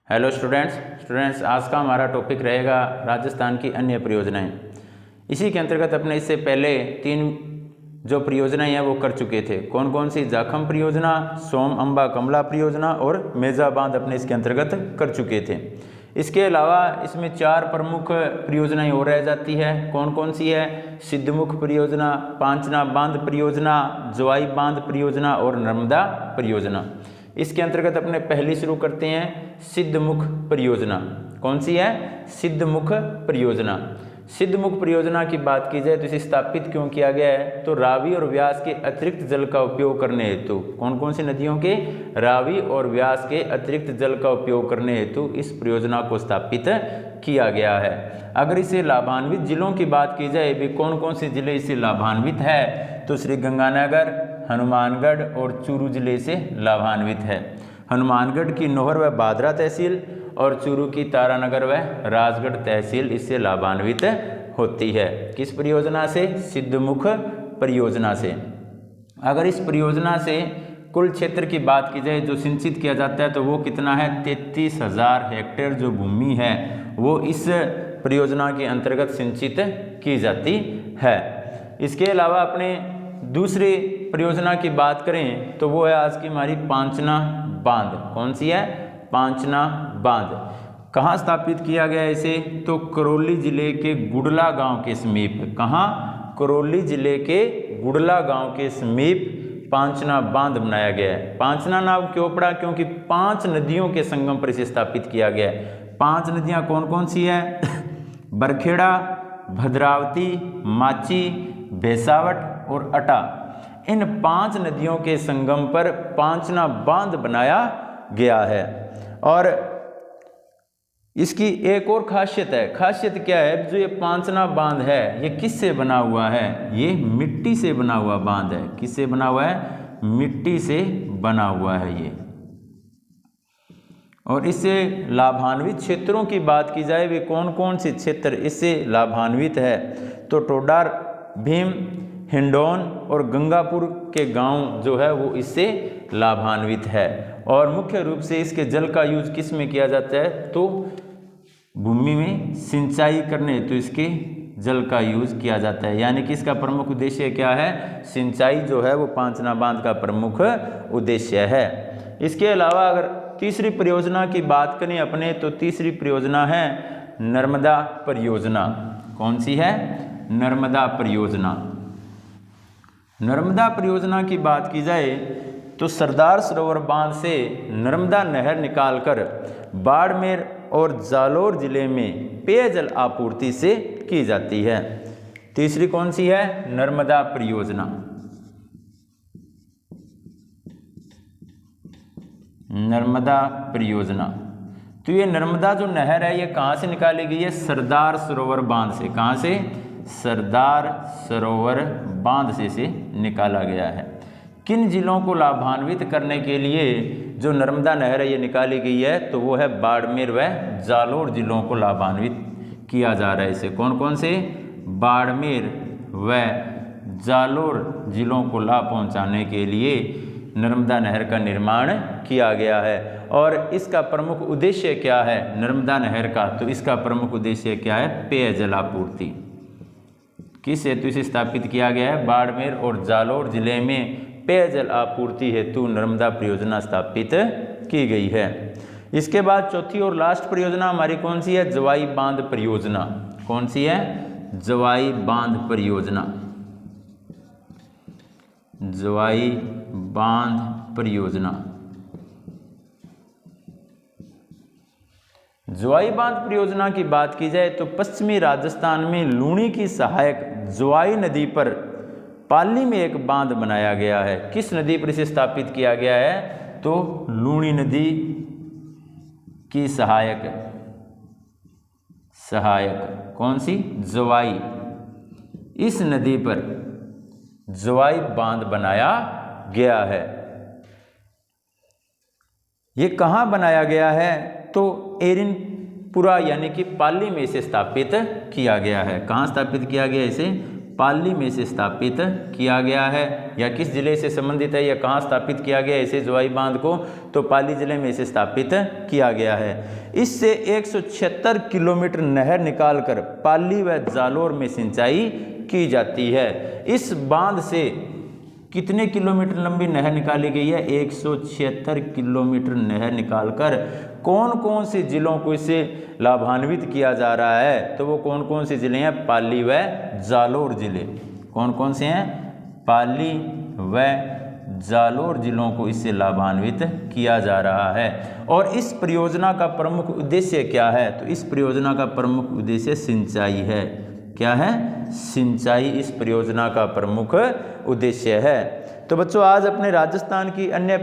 Hello students आज का हमारा टॉपिक रहेगा राजस्थान की अन्य परियोजनाएं। इसी के अंतर्गत अपने इससे पहले 3 जो परियोजनाएं हैं वो कर चुके थे। कौन कौन सी? जाखम परियोजना, सोम अंबा कमला परियोजना और मेजा बांध अपने इसके अंतर्गत कर चुके थे। इसके अलावा इसमें 4 प्रमुख परियोजनाएं और रह जाती है। कौन कौन सी है? सिद्धमुख परियोजना, पांचना बांध परियोजना, जवाई बांध परियोजना और नर्मदा परियोजना। इसके अंतर्गत अपने पहली शुरू करते हैं सिद्धमुख परियोजना। कौन सी है? सिद्धमुख परियोजना। सिद्धमुख परियोजना की बात की जाए तो इसे स्थापित क्यों किया गया है? तो रावी और व्यास के अतिरिक्त जल का उपयोग करने हेतु। कौन कौन सी नदियों के? रावी और व्यास के अतिरिक्त जल का उपयोग करने हेतु इस परियोजना को स्थापित किया गया है। अगर इसे लाभान्वित जिलों की बात की जाए भी कौन कौन से जिले इससे लाभान्वित है, तो श्री गंगानगर, हनुमानगढ़ और चूरू जिले से लाभान्वित है। हनुमानगढ़ की नोहर व बादरा तहसील और चूरू की तारानगर व राजगढ़ तहसील इससे लाभान्वित होती है। किस परियोजना से? सिद्धमुख परियोजना से। अगर इस परियोजना से कुल क्षेत्र की बात की जाए जो सिंचित किया जाता है तो वो कितना है? 33,000 हेक्टेयर जो भूमि है वो इस परियोजना के अंतर्गत सिंचित की जाती है। इसके अलावा अपने दूसरी परियोजना की बात करें तो वो है आज की हमारी पांचना बांध। कौन सी है? पांचना बांध। कहाँ स्थापित किया गया है इसे? तो करौली जिले के गुडला गांव के समीप। कहाँ? करौली जिले के गुडला गांव के समीप पांचना बांध बनाया गया है। पांचना नाम क्यों पड़ा? क्योंकि 5 नदियों के संगम पर इसे स्थापित किया गया है। 5 नदियाँ कौन कौन सी है? बरखेड़ा, भद्रावती, माची, भेसावट और अटा। इन 5 नदियों के संगम पर पांचना बांध बनाया गया है। और इसकी एक और खासियत है। खासियत क्या है? जो ये पांचना बांध है ये किससे बना हुआ है? ये मिट्टी से बना हुआ बांध है। किससे बना हुआ है? मिट्टी से बना हुआ है ये। और इससे लाभान्वित क्षेत्रों की बात की जाए भी कौन कौन से क्षेत्र इससे लाभान्वित है, तो टोडार, भीम, हिंडौन और गंगापुर के गांव जो है वो इससे लाभान्वित है। और मुख्य रूप से इसके जल का यूज किस में किया जाता है? तो भूमि में सिंचाई करने तो इसके जल का यूज किया जाता है। यानी कि इसका प्रमुख उद्देश्य क्या है? सिंचाई जो है वो पांचना बांध का प्रमुख उद्देश्य है। इसके अलावा अगर तीसरी परियोजना की बात करें अपने, तो तीसरी परियोजना है नर्मदा परियोजना। कौन सी है? नर्मदा परियोजना। नर्मदा परियोजना की बात की जाए तो सरदार सरोवर बांध से नर्मदा नहर निकालकर बाड़मेर और जालोर जिले में पेयजल आपूर्ति से की जाती है। तीसरी कौन सी है? नर्मदा परियोजना। नर्मदा परियोजना। तो ये नर्मदा जो नहर है ये कहाँ से निकाली गई है? सरदार सरोवर बांध से। कहाँ से? सरदार सरोवर बांध से इसे निकाला गया है। किन जिलों को लाभान्वित करने के लिए जो नर्मदा नहर है ये निकाली गई है? तो वो है बाड़मेर व जालोर जिलों को लाभान्वित किया जा रहा है इसे। कौन कौन से? बाड़मेर व जालोर जिलों को लाभ पहुंचाने के लिए नर्मदा नहर का निर्माण किया गया है। और इसका प्रमुख उद्देश्य क्या है नर्मदा नहर का? तो इसका प्रमुख उद्देश्य क्या है? पेयजल आपूर्ति। किस हेतु इसे स्थापित किया गया है? बाड़मेर और जालोर जिले में पेयजल आपूर्ति हेतु नर्मदा परियोजना स्थापित की गई है। इसके बाद चौथी और लास्ट परियोजना हमारी कौन सी है? जवाई बांध परियोजना। कौन सी है? जवाई बांध परियोजना। जवाई बांध परियोजना। जवाई बांध परियोजना की बात की जाए तो पश्चिमी राजस्थान में लूणी की सहायक जवाई नदी पर पाली में एक बांध बनाया गया है। किस नदी पर इसे स्थापित किया गया है? तो लूणी नदी की सहायक। कौन सी? जवाई। इस नदी पर जवाई बांध बनाया गया है। ये कहाँ बनाया गया है? तो एरिनपुरा यानी कि पाली में इसे स्थापित किया गया है। कहाँ स्थापित किया गया इसे? पाली में से स्थापित किया गया है, या किस जिले से संबंधित है या कहाँ स्थापित किया गया है इसे जोवाई बांध को, तो पाली जिले में से स्थापित किया गया है। इससे 176 किलोमीटर नहर निकालकर पाली व जालोर में सिंचाई की जाती है। इस बांध से कितने किलोमीटर लंबी नहर निकाली गई है? 176 किलोमीटर नहर निकालकर कौन कौन से जिलों को इससे लाभान्वित किया जा रहा है? तो वो कौन कौन से जिले हैं? पाली व जालोर जिले। कौन कौन से हैं? पाली व जालोर जिलों को इससे लाभान्वित किया जा रहा है। और इस परियोजना का प्रमुख उद्देश्य क्या है? तो इस परियोजना का प्रमुख उद्देश्य सिंचाई है। क्या है? सिंचाई इस परियोजना का प्रमुख उद्देश्य है। तो बच्चों आज अपने राजस्थान की अन्य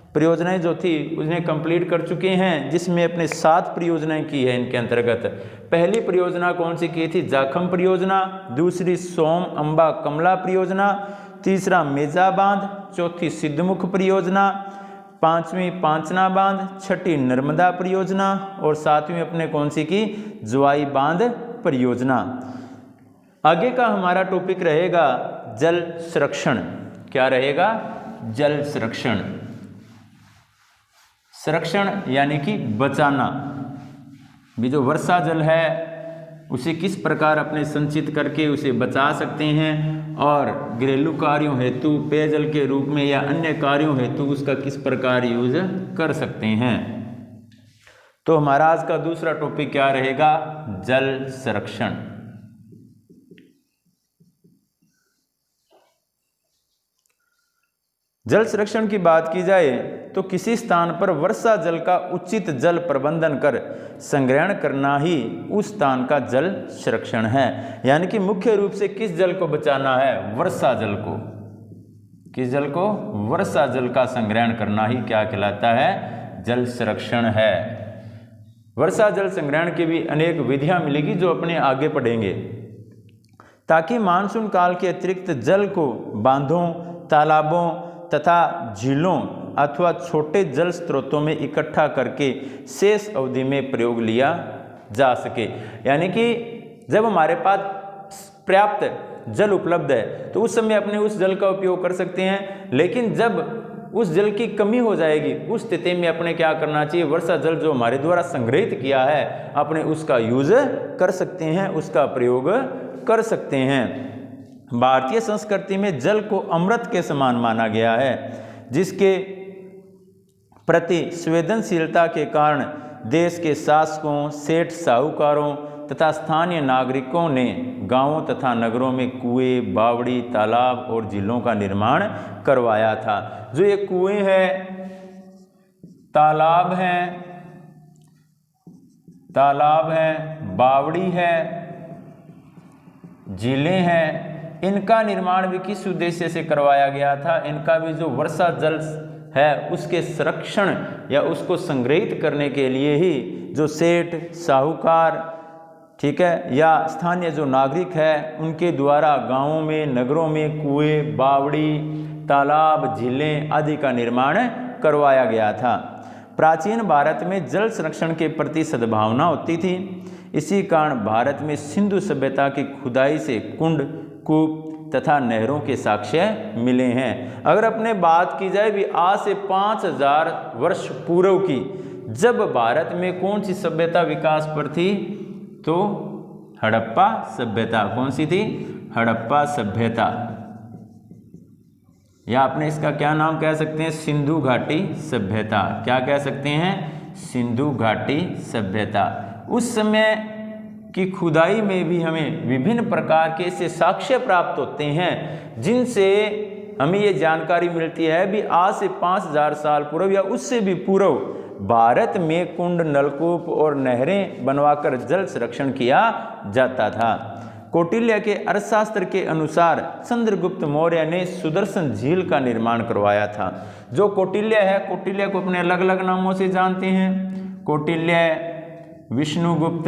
परियोजनाएं जो थी उन्हें कंप्लीट कर चुके हैं, जिसमें अपने 7 परियोजनाएं की है इनके अंतर्गत। पहली परियोजना कौन सी की थी? जाखम परियोजना। दूसरी सोम अंबा कमला परियोजना। तीसरा मेजा बांध। चौथी सिद्धमुख परियोजना। पांचवी पांचना बांध। छठी नर्मदा परियोजना। और सातवीं अपने कौन सी की? जोवाई बांध परियोजना। आगे का हमारा टॉपिक रहेगा जल संरक्षण। क्या रहेगा? जल संरक्षण। संरक्षण यानी कि बचाना। भी जो वर्षा जल है उसे किस प्रकार अपने संचित करके उसे बचा सकते हैं, और घरेलू कार्यों हेतु पेयजल के रूप में या अन्य कार्यों हेतु उसका किस प्रकार यूज कर सकते हैं। तो हमारा आज का दूसरा टॉपिक क्या रहेगा? जल संरक्षण। जल संरक्षण की बात की जाए तो किसी स्थान पर वर्षा जल का उचित जल प्रबंधन कर संग्रहण करना ही उस स्थान का जल संरक्षण है। यानी कि मुख्य रूप से किस जल को बचाना है? वर्षा जल को। किस जल को? वर्षा जल का संग्रहण करना ही क्या कहलाता है? जल संरक्षण है। वर्षा जल संग्रहण की भी अनेक विधियां मिलेगी जो अपने आगे पढ़ेंगे, ताकि मानसून काल के अतिरिक्त जल को बांधों, तालाबों तथा झीलों अथवा छोटे जल स्रोतों में इकट्ठा करके शेष अवधि में प्रयोग लिया जा सके। यानी कि जब हमारे पास पर्याप्त जल उपलब्ध है तो उस समय अपने उस जल का उपयोग कर सकते हैं, लेकिन जब उस जल की कमी हो जाएगी उस स्थिति में अपने क्या करना चाहिए? वर्षा जल जो हमारे द्वारा संग्रहित किया है अपने उसका यूज कर सकते हैं, उसका प्रयोग कर सकते हैं। भारतीय संस्कृति में जल को अमृत के समान माना गया है, जिसके प्रति संवेदनशीलता के कारण देश के शासकों, सेठ साहूकारों तथा स्थानीय नागरिकों ने गांवों तथा नगरों में कुएं, बावड़ी, तालाब और झीलों का निर्माण करवाया था। जो ये कुएं हैं, तालाब हैं, बावड़ी है, झीलें हैं, इनका निर्माण भी किस उद्देश्य से करवाया गया था? इनका भी जो वर्षा जल है उसके संरक्षण या उसको संग्रहित करने के लिए ही जो सेठ, साहूकार, ठीक है, या स्थानीय जो नागरिक है उनके द्वारा गांवों में, नगरों में कुएं, बावड़ी, तालाब, झीलें आदि का निर्माण करवाया गया था। प्राचीन भारत में जल संरक्षण के प्रति सद्भावना होती थी। इसी कारण भारत में सिंधु सभ्यता की खुदाई से कुंड, कूप तथा नहरों के साक्ष्य मिले हैं। अगर अपने बात की जाए भी आज से 5000 वर्ष पूर्व की, जब भारत में कौन सी सभ्यता विकास पर थी? तो हड़प्पा सभ्यता। कौन सी थी? हड़प्पा सभ्यता, या आपने इसका क्या नाम कह सकते हैं? सिंधु घाटी सभ्यता। क्या कह सकते हैं? सिंधु घाटी सभ्यता। उस समय की खुदाई में भी हमें विभिन्न प्रकार के ऐसे साक्ष्य प्राप्त होते हैं जिनसे हमें ये जानकारी मिलती है भी आज से 5000 साल पूर्व या उससे भी पूर्व भारत में कुंड, नलकूप और नहरें बनवाकर जल संरक्षण किया जाता था। कौटिल्य के अर्थशास्त्र के अनुसार चंद्रगुप्त मौर्य ने सुदर्शन झील का निर्माण करवाया था। जो कौटिल्य है, कौटिल्य को अपने अलग अलग नामों से जानते हैं, कौटिल्य, विष्णुगुप्त।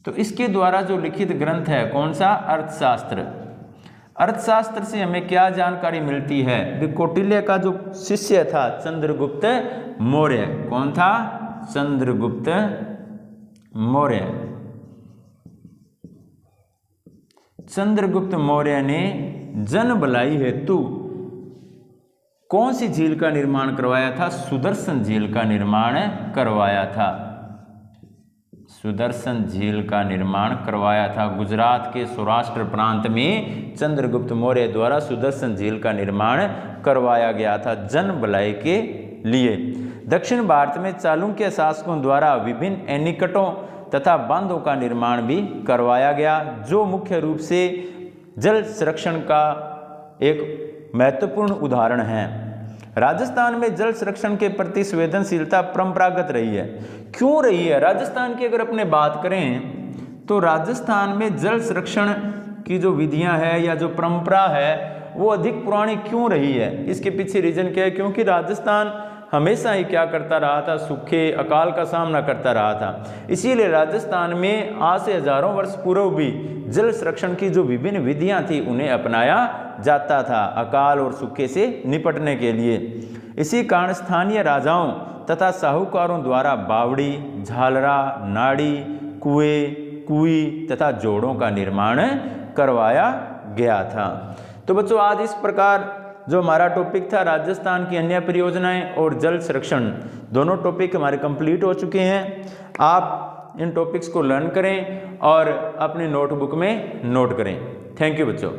तो इसके द्वारा जो लिखित ग्रंथ है कौन सा? अर्थशास्त्र। अर्थशास्त्र से हमें क्या जानकारी मिलती है? कौटिल्य का जो शिष्य था चंद्रगुप्त मौर्य। कौन था? चंद्रगुप्त मौर्य। चंद्रगुप्त मौर्य ने जन भलाई हेतु कौन सी झील का निर्माण करवाया था? सुदर्शन झील का निर्माण करवाया था। सुदर्शन झील का निर्माण करवाया था। गुजरात के सौराष्ट्र प्रांत में चंद्रगुप्त मौर्य द्वारा सुदर्शन झील का निर्माण करवाया गया था जन भलाई के लिए। दक्षिण भारत में चालुक्य शासकों द्वारा विभिन्न एनीकटों तथा बांधों का निर्माण भी करवाया गया, जो मुख्य रूप से जल संरक्षण का एक महत्वपूर्ण उदाहरण है। राजस्थान में जल संरक्षण के प्रति संवेदनशीलता परंपरागत रही है। क्यों रही है? राजस्थान की अगर अपने बात करें तो राजस्थान में जल संरक्षण की जो विधियां हैं या जो परंपरा है वो अधिक पुरानी क्यों रही है? इसके पीछे रीजन क्या है? क्योंकि राजस्थान हमेशा ही क्या करता रहा था? सूखे अकाल का सामना करता रहा था। इसीलिए राजस्थान में आज से हजारों वर्ष पूर्व भी जल संरक्षण की जो विभिन्न विधियां थी उन्हें अपनाया जाता था अकाल और सूखे से निपटने के लिए। इसी कारण स्थानीय राजाओं तथा साहूकारों द्वारा बावड़ी, झालरा, नाड़ी, कुएं, कुई तथा जोड़ों का निर्माण करवाया गया था। तो बच्चों आज इस प्रकार जो हमारा टॉपिक था राजस्थान की अन्य परियोजनाएं और जल संरक्षण, दोनों टॉपिक हमारे कंप्लीट हो चुके हैं। आप इन टॉपिक्स को लर्न करें और अपनी नोटबुक में नोट करें। थैंक यू बच्चों।